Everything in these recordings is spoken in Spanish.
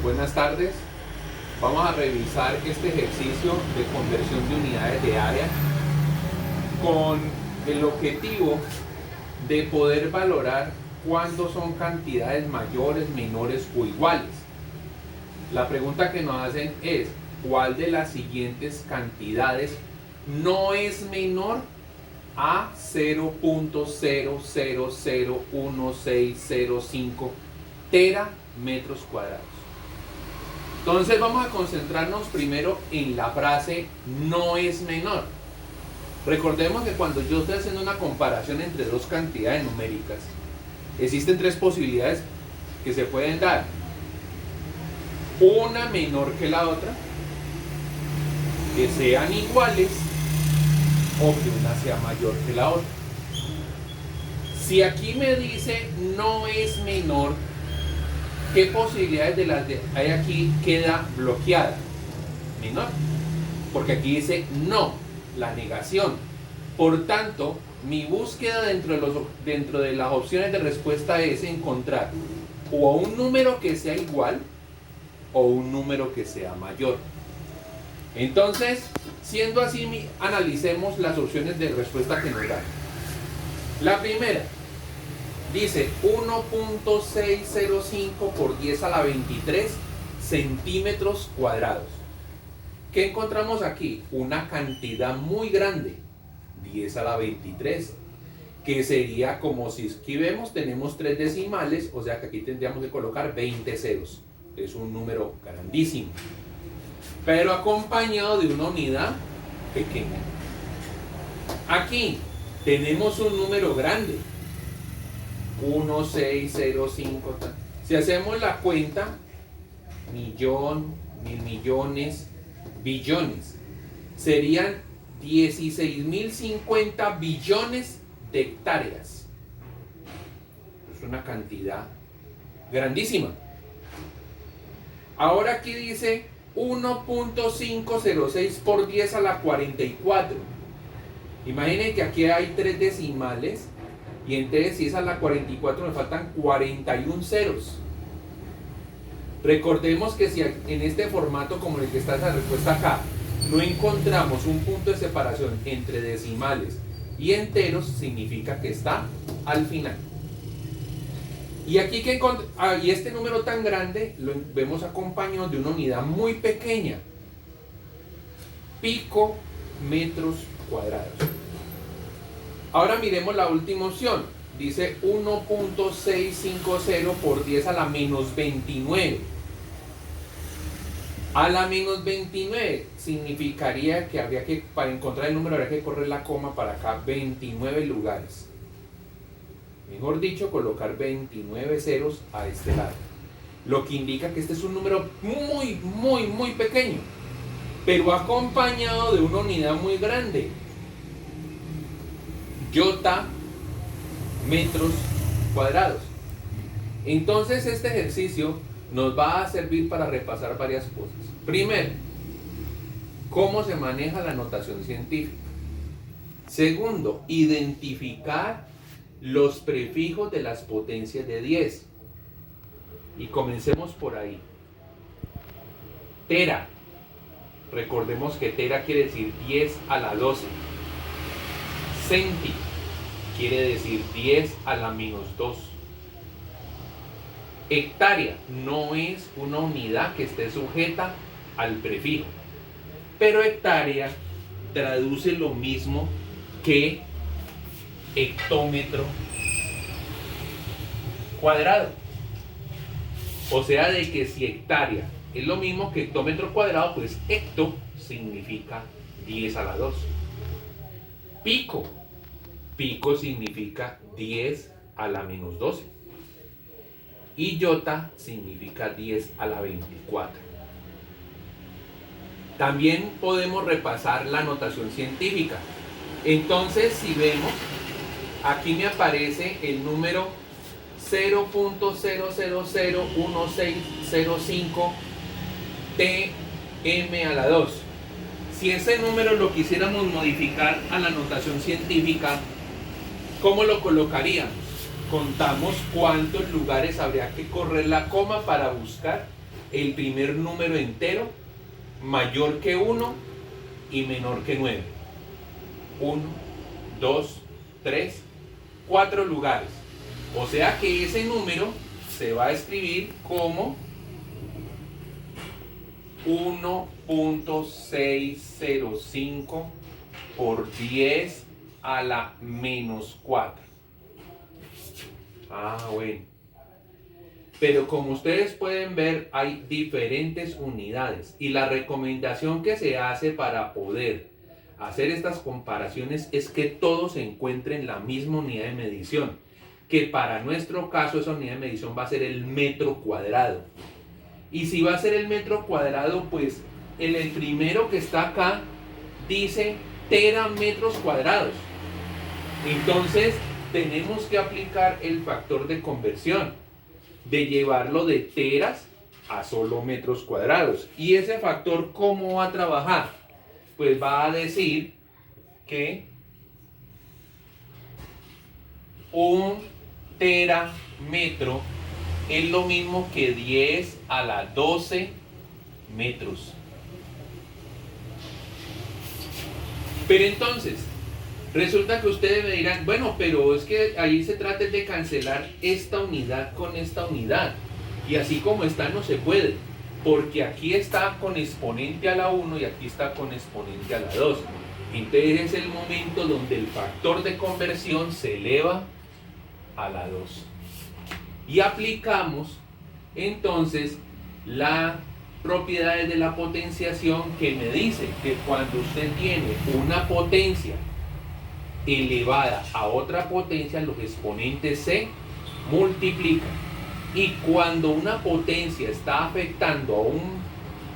Buenas tardes. Vamos a revisar este ejercicio de conversión de unidades de área con el objetivo de poder valorar cuándo son cantidades mayores, menores o iguales. La pregunta que nos hacen es: ¿cuál de las siguientes cantidades no es menor a 0.001605 terametros cuadrados? Entonces vamos a concentrarnos primero en la frase no es menor. Recordemos que cuando yo estoy haciendo una comparación entre dos cantidades numéricas, existen tres posibilidades que se pueden dar: una menor que la otra, que sean iguales o que una sea mayor que la otra. Si aquí me dice no es menor, ¿qué posibilidades de las que hay aquí queda bloqueada? Menor. Porque aquí dice no, la negación. Por tanto, mi búsqueda dentro de las opciones de respuesta es encontrar o un número que sea igual o un número que sea mayor. Entonces, siendo así, analicemos las opciones de respuesta que nos dan. La primera dice 1.605 por 10 a la 23 centímetros cuadrados. ¿Qué encontramos aquí? Una cantidad muy grande, 10 a la 23, que sería como si aquí vemos, tenemos 3 decimales, o sea que aquí tendríamos que colocar 20 ceros. Es un número grandísimo, pero acompañado de una unidad pequeña. Aquí tenemos un número grande, 1.605. Si hacemos la cuenta, millón, mil millones, billones, serían 16.050 billones de hectáreas. Es una cantidad grandísima. Ahora aquí dice 1.506 por 10 a la 44. Imaginen que aquí hay 3 decimales y entonces si es a la 44 me faltan 41 ceros. Recordemos que si en este formato como el que está esa respuesta acá no encontramos un punto de separación entre decimales y enteros, significa que está al final. Y aquí y este número tan grande lo vemos acompañado de una unidad muy pequeña, pico metros cuadrados. Ahora miremos la última opción. Dice 1.650 por 10 a la menos 29. A la menos 29 significaría que para encontrar el número habría que correr la coma para acá 29 lugares. Mejor dicho, colocar 29 ceros a este lado. Lo que indica que este es un número muy, muy, muy pequeño, pero acompañado de una unidad muy grande. Iota metros cuadrados. Entonces este ejercicio nos va a servir para repasar varias cosas. Primero, cómo se maneja la notación científica. Segundo, identificar los prefijos de las potencias de 10. Y comencemos por ahí. Tera. Recordemos que tera quiere decir 10 a la 12. Centi quiere decir 10 a la menos 2. Hectárea no es una unidad que esté sujeta al prefijo, pero hectárea traduce lo mismo que hectómetro cuadrado. O sea, de que si hectárea es lo mismo que hectómetro cuadrado, pues hecto significa 10 a la 2. Pico. Pico significa 10 a la menos 12. Y iota significa 10 a la 24. También podemos repasar la notación científica. Entonces, si vemos, aquí me aparece el número 0.0001605 tm a la 2. Si ese número lo quisiéramos modificar a la notación científica, ¿cómo lo colocaríamos? Contamos cuántos lugares habría que correr la coma para buscar el primer número entero mayor que 1 y menor que 9. 1, 2, 3, 4 lugares. O sea que ese número se va a escribir como 1.605 por 10 a la menos 4. Bueno. Pero como ustedes pueden ver, hay diferentes unidades y la recomendación que se hace para poder hacer estas comparaciones es que todos se encuentren la misma unidad de medición, que para nuestro caso esa unidad de medición va a ser el metro cuadrado. Y si va a ser el metro cuadrado, pues el primero que está acá dice terametros cuadrados. Entonces tenemos que aplicar el factor de conversión, de llevarlo de teras a solo metros cuadrados. ¿Y ese factor cómo va a trabajar? Pues va a decir que un terametro es lo mismo que 10 a la 12 metros. Pero entonces, resulta que ustedes me dirán, bueno, pero es que ahí se trata de cancelar esta unidad con esta unidad. Y así como está no se puede, porque aquí está con exponente a la 1 y aquí está con exponente a la 2. Entonces es el momento donde el factor de conversión se eleva a la 2. Y aplicamos entonces las propiedades de la potenciación, que me dice que cuando usted tiene una potencia elevada a otra potencia, los exponentes se multiplican. Y cuando una potencia está afectando a un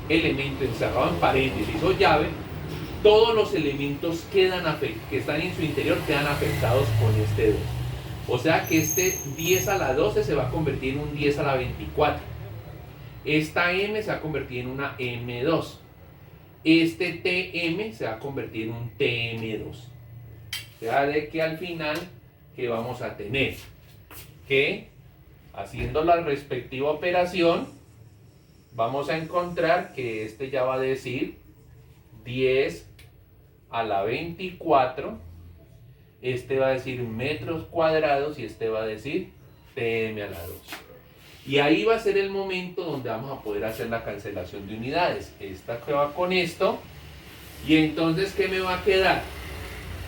elemento encerrado en paréntesis o llave, todos los elementos que están en su interior quedan afectados con este 2. O sea que este 10 a la 12 se va a convertir en un 10 a la 24. Esta M se va a convertir en una M2. Este TM se va a convertir en un TM2. O sea, de que al final, ¿qué vamos a tener? Que haciendo la respectiva operación, vamos a encontrar que este ya va a decir 10 a la 24. Este va a decir metros cuadrados y este va a decir TM a la 2. Y ahí va a ser el momento donde vamos a poder hacer la cancelación de unidades. Esta que va con esto. Y entonces, ¿qué me va a quedar?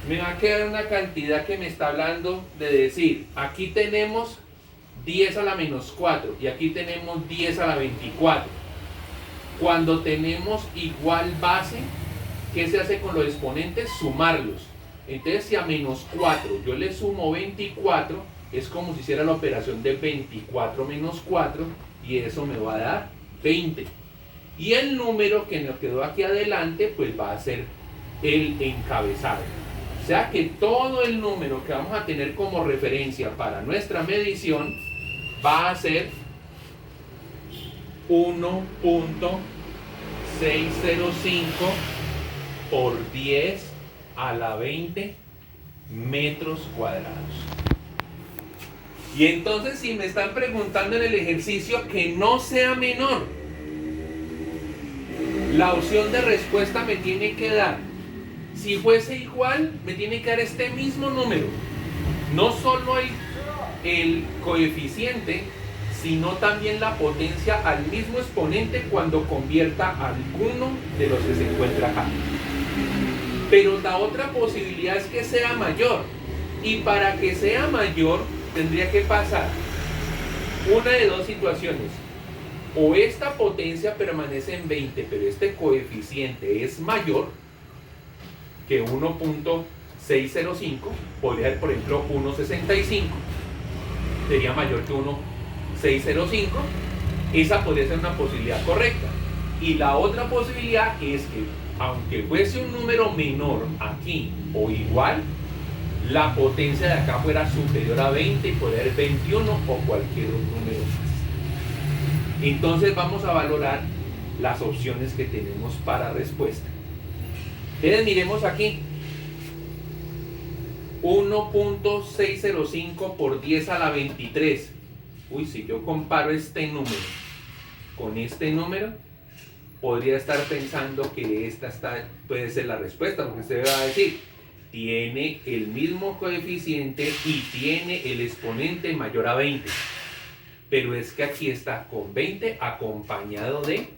Me va a quedar una cantidad que me está hablando de decir, aquí tenemos 10 a la menos 4 y aquí tenemos 10 a la 24. Cuando tenemos igual base, ¿qué se hace con los exponentes? Sumarlos. Entonces, si a menos 4 yo le sumo 24, es como si hiciera la operación de 24 menos 4 y eso me va a dar 20. Y el número que nos quedó aquí adelante, pues va a ser el encabezado. O sea que todo el número que vamos a tener como referencia para nuestra medición va a ser 1.605 por 10 a la 20 metros cuadrados. Y entonces, si me están preguntando en el ejercicio que no sea menor, la opción de respuesta me tiene que dar, si fuese igual, me tiene que dar este mismo número, no solo el coeficiente, sino también la potencia al mismo exponente cuando convierta a alguno de los que se encuentra acá. Pero la otra posibilidad es que sea mayor, y para que sea mayor tendría que pasar una de dos situaciones: o esta potencia permanece en 20 pero este coeficiente es mayor que 1.605, podría ser por ejemplo 1.65, sería mayor que 1.605, esa podría ser una posibilidad correcta. Y la otra posibilidad es que aunque fuese un número menor aquí o igual, la potencia de acá fuera superior a 20 y podría ser 21 o cualquier otro número más. Entonces vamos a valorar las opciones que tenemos para respuesta. Entonces miremos aquí, 1.605 por 10 a la 23. Uy, si yo comparo este número con este número, podría estar pensando que puede ser la respuesta, porque usted va a decir, tiene el mismo coeficiente y tiene el exponente mayor a 20. Pero es que aquí está con 20 acompañado de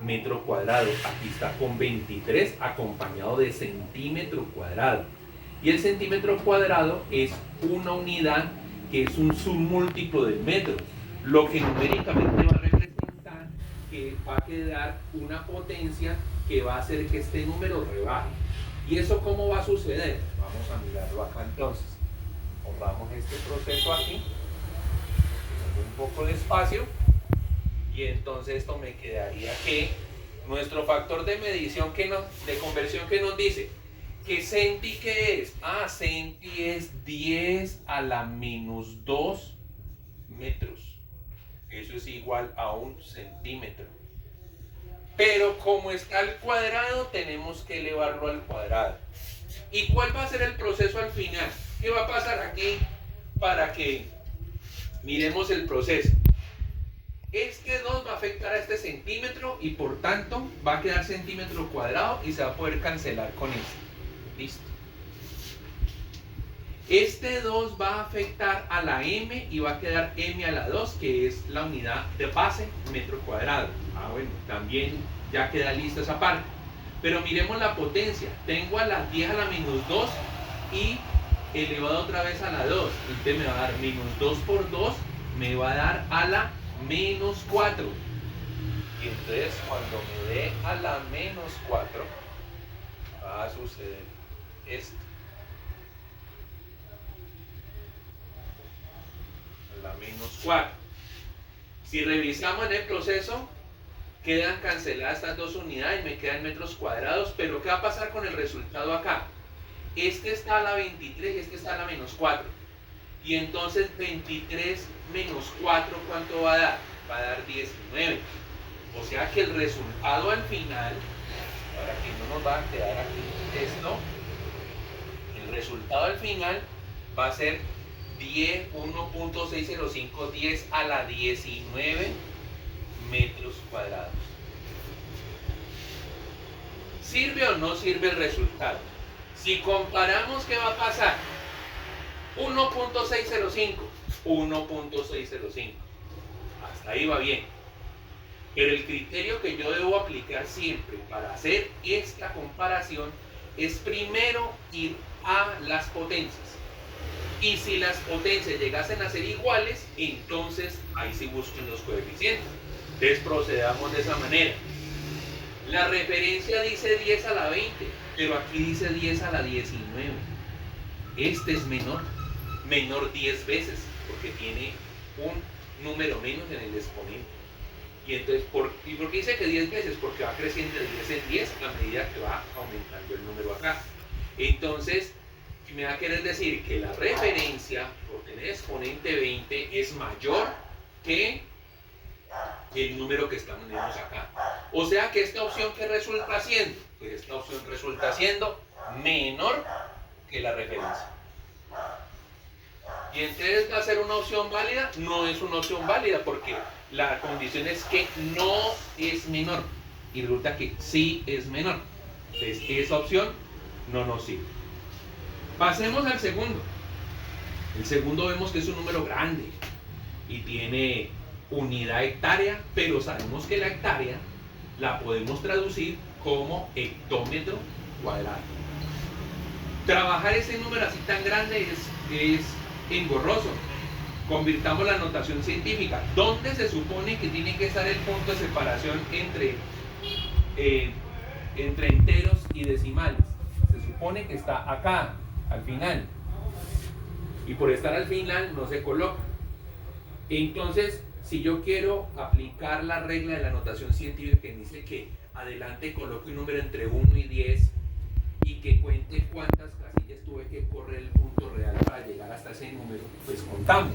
metro cuadrado. Aquí está con 23 acompañado de centímetro cuadrado. Y el centímetro cuadrado es una unidad que es un submúltiplo del metro, lo que numéricamente va a representar que va a quedar una potencia que va a hacer que este número rebaje. ¿Y eso cómo va a suceder? Vamos a mirarlo acá entonces. Borramos este proceso aquí, un poco de espacio, y entonces esto me quedaría que nuestro factor de medición de conversión que nos dice que centi, ¿qué es? Centi es 10 a la menos 2 metros. Eso es igual a 1 centímetro. Pero como está al cuadrado, tenemos que elevarlo al cuadrado. ¿Y cuál va a ser el proceso al final? ¿Qué va a pasar aquí para que miremos el proceso? Este 2 va a afectar a este centímetro y por tanto va a quedar centímetro cuadrado y se va a poder cancelar con este. Listo. Este 2 va a afectar a la m y va a quedar m a la 2, que es la unidad de base metro cuadrado. Bueno, también ya queda lista esa parte. Pero miremos la potencia. Tengo a la 10 a la menos 2 y elevado otra vez a la 2. Entonces me va a dar menos 2 por 2, me va a dar a la menos 4. Y entonces cuando me dé a la menos 4, va a suceder esto. La menos 4. Si revisamos en el proceso, quedan canceladas estas dos unidades, me quedan metros cuadrados, pero ¿qué va a pasar con el resultado acá? Este está a la 23 y este está a la menos 4. Y entonces 23 menos 4, ¿cuánto va a dar? Va a dar 19. O sea que el resultado al final, para que no nos va a quedar aquí esto, el resultado al final va a ser 1.605, 10 a la 19 metros cuadrados. ¿Sirve o no sirve el resultado? Si comparamos, ¿qué va a pasar? 1.605, 1.605. Hasta ahí va bien. Pero el criterio que yo debo aplicar siempre para hacer esta comparación es primero ir a las potencias. Y si las potencias llegasen a ser iguales, entonces ahí sí busquen los coeficientes. Entonces procedamos de esa manera. La referencia dice 10 a la 20, pero aquí dice 10 a la 19. Este es menor 10 veces, porque tiene un número menos en el exponente. Y entonces, ¿por qué dice que 10 veces? Porque va creciendo de 10 en 10 a medida que va aumentando el número acá. Entonces, me va a querer decir que la referencia por tener exponente 20 es mayor que el número que estamos acá. O sea que esta opción, ¿qué resulta siendo? Pues esta opción resulta siendo menor que la referencia. Y entonces, ¿va a ser una opción válida? No es una opción válida porque la condición es que no es menor. Y resulta que sí es menor. Entonces, esa opción no nos sirve. Pasemos al segundo. El segundo vemos que es un número grande y tiene unidad hectárea, pero sabemos que la hectárea la podemos traducir como hectómetro cuadrado. Trabajar ese número así tan grande es engorroso. Convirtamos la notación científica. ¿Dónde se supone que tiene que estar el punto de separación entre enteros y decimales? Se supone que está acá, al final. Y por estar al final no se coloca. Entonces, si yo quiero aplicar la regla de la notación científica que dice que adelante coloque un número entre 1 y 10 y que cuente cuántas casillas tuve que correr el punto real para llegar hasta ese número, pues contamos.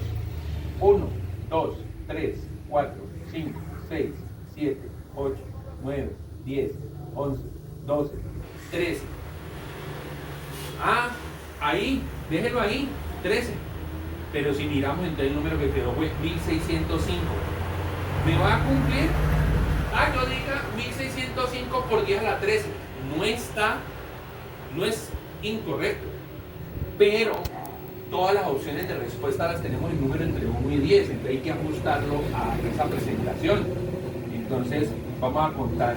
1, 2, 3, 4, 5, 6, 7, 8, 9, 10, 11, 12, 13. Ahí, déjelo ahí, 13. Pero si miramos entonces el número que quedó fue 1605. ¿Me va a cumplir? yo diga 1605 por 10 a la 13. No es incorrecto, pero todas las opciones de respuesta las tenemos en número entre 1 y 10, entonces hay que ajustarlo a esa presentación. Entonces vamos a contar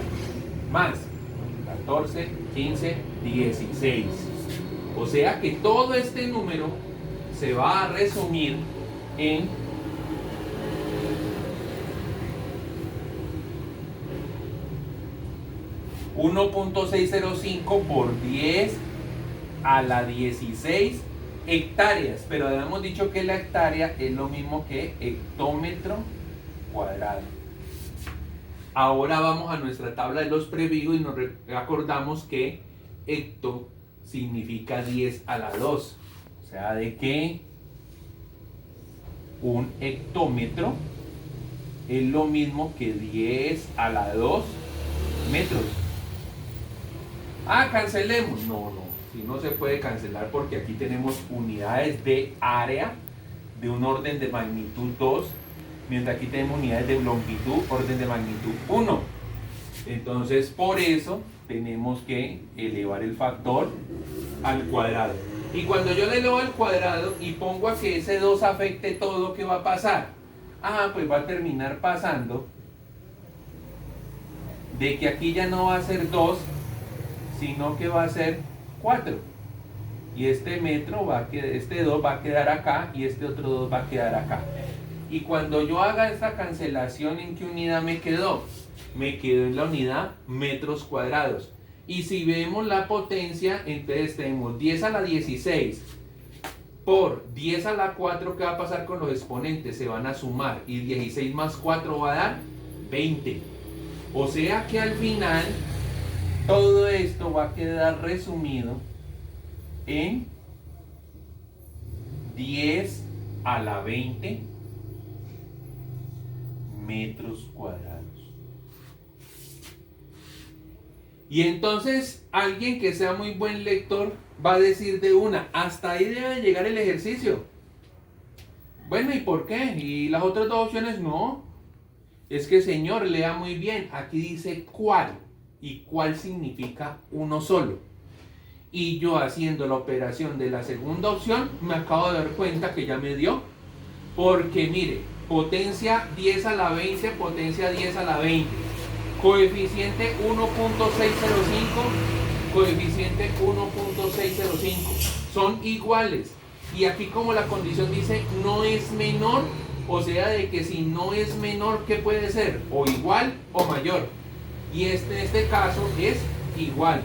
más: 14, 15, 16. O sea que todo este número se va a resumir en 1.605 por 10 a la 16 hectáreas, pero habíamos dicho que la hectárea es lo mismo que hectómetro cuadrado. Ahora vamos a nuestra tabla de los prefijos y nos acordamos que hecto significa 10 a la 2, o sea, de que un hectómetro es lo mismo que 10 a la 2 metros. Cancelemos. No, si no se puede cancelar porque aquí tenemos unidades de área de un orden de magnitud 2, mientras aquí tenemos unidades de longitud, orden de magnitud 1. Entonces, por eso tenemos que elevar el factor al cuadrado. Y cuando yo le elevo al cuadrado y pongo a que ese 2 afecte todo, ¿qué va a pasar? Pues va a terminar pasando de que aquí ya no va a ser 2, sino que va a ser 4. Y este metro este 2 va a quedar acá y este otro 2 va a quedar acá. Y cuando yo haga esta cancelación, ¿en qué unidad me quedó? Me quedó en la unidad metros cuadrados. Y si vemos la potencia, entonces tenemos 10 a la 16 por 10 a la 4. ¿Qué va a pasar con los exponentes? Se van a sumar y 16 más 4 va a dar 20. O sea que al final todo esto va a quedar resumido en 10 a la 20 metros cuadrados. Y entonces alguien que sea muy buen lector va a decir de una: hasta ahí debe llegar el ejercicio. Bueno, ¿y por qué? ¿Y las otras dos opciones no? Es que, señor, lea muy bien. Aquí dice cuál. ¿Y cuál significa uno solo? Y yo, haciendo la operación de la segunda opción, me acabo de dar cuenta que ya me dio. Porque mire, potencia 10 a la 20, potencia 10 a la 20. Coeficiente 1.605, coeficiente 1.605. Son iguales. Y aquí, como la condición dice no es menor, o sea, de que si no es menor, ¿qué puede ser? O igual o mayor. Y en este caso es igual.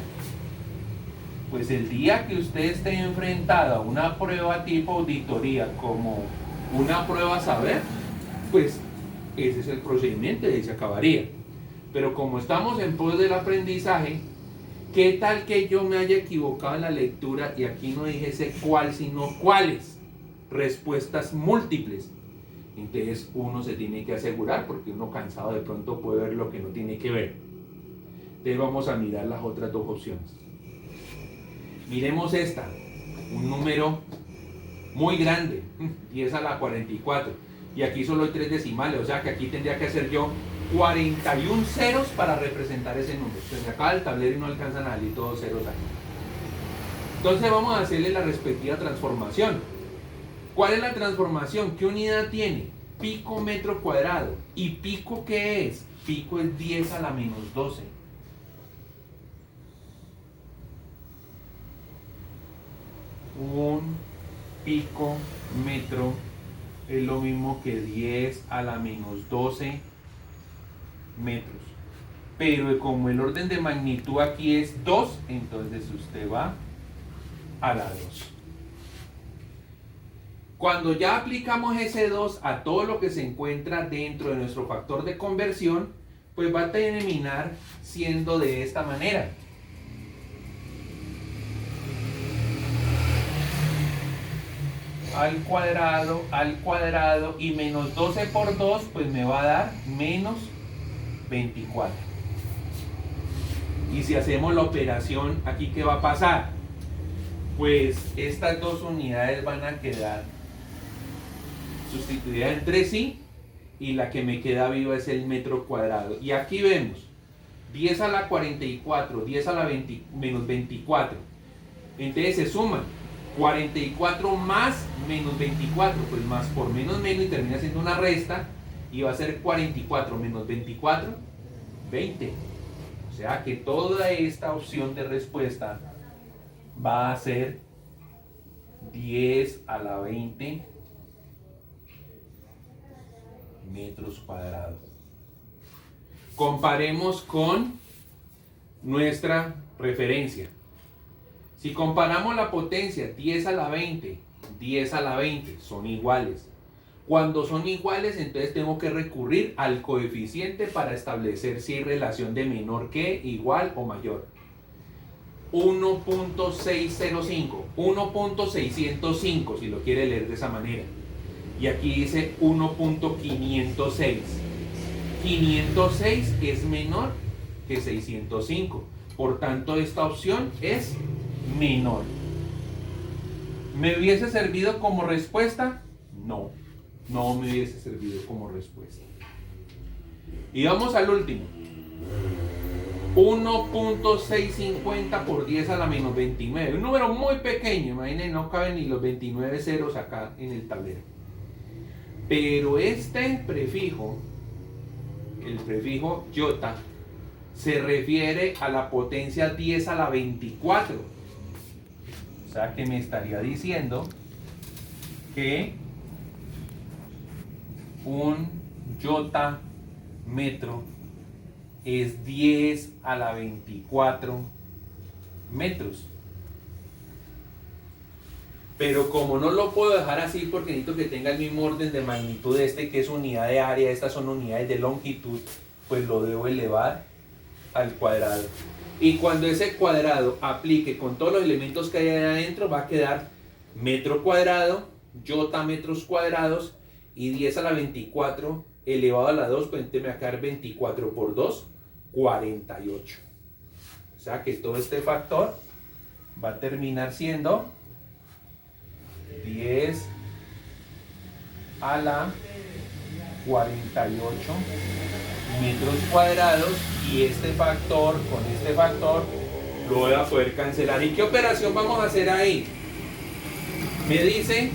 Pues el día que usted esté enfrentado a una prueba tipo auditoría como una prueba saber, pues ese es el procedimiento y se acabaría. Pero como estamos en pos del aprendizaje, ¿qué tal que yo me haya equivocado en la lectura y aquí no dijese cuál, sino cuáles? Respuestas múltiples. Entonces uno se tiene que asegurar, porque uno cansado de pronto puede ver lo que no tiene que ver. Entonces vamos a mirar las otras dos opciones. Miremos esta, un número muy grande, 10 a la 44. Y aquí solo hay 3 decimales, o sea que aquí tendría que hacer yo 41 ceros para representar ese número. Se me acaba el tablero y no alcanzan a salir todos ceros aquí. Entonces vamos a hacerle la respectiva transformación. ¿Cuál es la transformación? ¿Qué unidad tiene? Pico metro cuadrado. ¿Y pico qué es? Pico es 10 a la menos 12. Un pico metro es lo mismo que 10 a la menos 12 metros. Pero como el orden de magnitud aquí es 2, entonces usted va a la 2. Cuando ya aplicamos ese 2 a todo lo que se encuentra dentro de nuestro factor de conversión, pues va a terminar siendo de esta manera. Al cuadrado, y menos 12 por 2, pues me va a dar menos 24. Y si hacemos la operación, aquí ¿qué va a pasar? Pues estas dos unidades van a quedar sustituidas entre sí y la que me queda viva es el metro cuadrado. Y aquí vemos 10 a la 44, 10 a la 20, menos 24. Entonces se suman 44 más menos 24, pues más por menos y termina siendo una resta y va a ser 44 menos 24, 20. O sea que toda esta opción de respuesta va a ser 10 a la 20 metros cuadrados. Comparemos con nuestra referencia. Si comparamos la potencia 10 a la 20, 10 a la 20 son iguales. Cuando son iguales, entonces tengo que recurrir al coeficiente para establecer si hay relación de menor que, igual o mayor. 1.605, 1.605 si lo quiere leer de esa manera. Y aquí dice 1.506. 506 es menor que 605. Por tanto, esta opción es menor. ¿Me hubiese servido como respuesta? No, no me hubiese servido como respuesta. Y vamos al último. 1.650 por 10 a la menos 29. Un número muy pequeño, imaginen, no caben ni los 29 ceros acá en el tablero. Pero este prefijo, el prefijo iota, se refiere a la potencia 10 a la 24. O sea que me estaría diciendo que un iota metro es 10 a la 24 metros. Pero como no lo puedo dejar así porque necesito que tenga el mismo orden de magnitud de este, que es unidad de área, estas son unidades de longitud, pues lo debo elevar al cuadrado. Y cuando ese cuadrado aplique con todos los elementos que hay ahí adentro, va a quedar metro cuadrado, iota metros cuadrados, y 10 a la 24 elevado a la 2, pues entonces me va a quedar 24 por 2, 48. O sea que todo este factor va a terminar siendo 10 a la 48 metros cuadrados, y este factor con este factor lo voy a poder cancelar. ¿Y qué operación vamos a hacer ahí? Me dice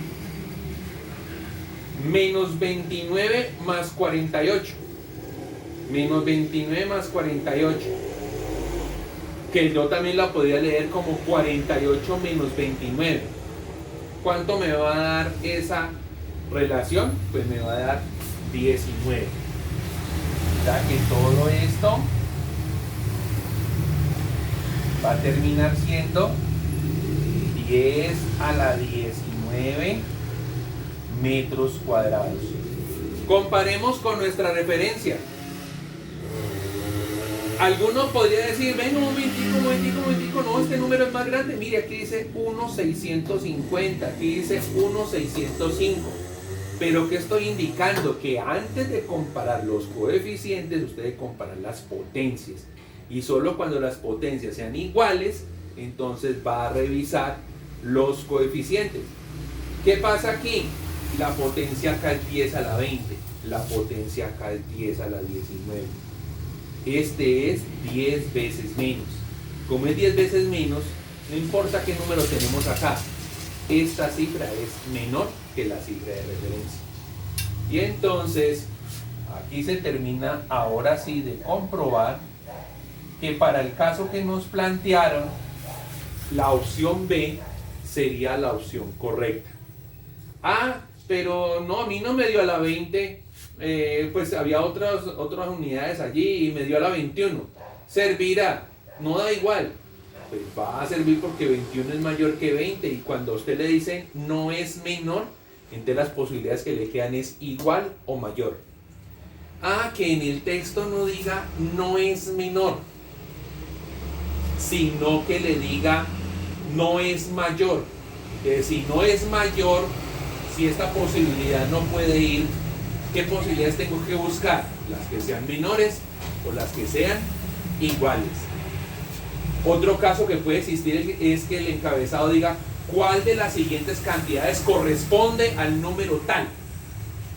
menos 29 más 48, menos 29 más 48, que yo también la podría leer como 48 menos 29. ¿Cuánto me va a dar esa relación? Pues me va a dar 19. O sea que todo esto va a terminar siendo 10 a la 19 metros cuadrados. Comparemos con nuestra referencia. Alguno podría decir, ven un momentico, no, este número es más grande. Mire, aquí dice 1.650, aquí dice 1.605. Pero ¿qué estoy indicando? Que antes de comparar los coeficientes, usted debe comparar las potencias. Y solo cuando las potencias sean iguales, entonces va a revisar los coeficientes. ¿Qué pasa aquí? La potencia acá es 10 a la 20, la potencia acá es 10 a la 19. Este es 10 veces menos. Como es 10 veces menos, no importa qué número tenemos acá, esta cifra es menor que la cifra de referencia. Y entonces, aquí se termina ahora sí de comprobar que para el caso que nos plantearon, la opción B sería la opción correcta. Ah, pero no, a mí no me dio a la 20, pues había otras unidades allí y me dio a la 21. ¿Servirá? No da igual. Pues va a servir porque 21 es mayor que 20, y cuando a usted le dicen no es menor, entonces las posibilidades que le quedan es igual o mayor. Ah, que en el texto no diga no es menor, sino que le diga no es mayor. Si no es mayor, si esta posibilidad no puede ir, ¿qué posibilidades tengo que buscar? Las que sean menores o las que sean iguales. Otro caso que puede existir es que el encabezado diga cuál de las siguientes cantidades corresponde al número tal.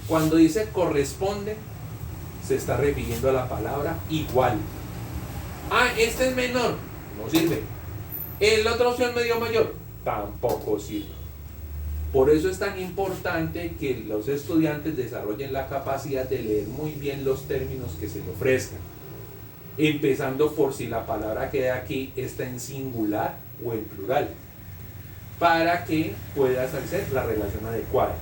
Cuando dice corresponde, se está refiriendo a la palabra igual. Ah, este es menor, no sirve. La otra opción medio mayor, tampoco sirve. Por eso es tan importante que los estudiantes desarrollen la capacidad de leer muy bien los términos que se le ofrezcan, empezando por si la palabra que hay aquí está en singular o en plural, para que puedas hacer la relación adecuada.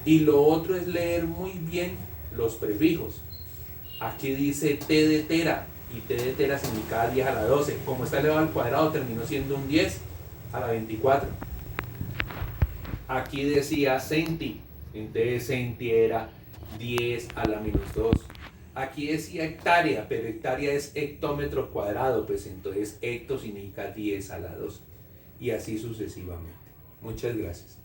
Y lo otro es leer muy bien los prefijos. Aquí dice T de tera, y T de tera significa 10 a la 12. Como está elevado al cuadrado, terminó siendo un 10 a la 24. Aquí decía centi, entonces centi era 10 a la menos 2. Aquí decía hectárea, pero hectárea es hectómetro cuadrado, pues entonces hecto significa 10 a la 2. Y así sucesivamente. Muchas gracias.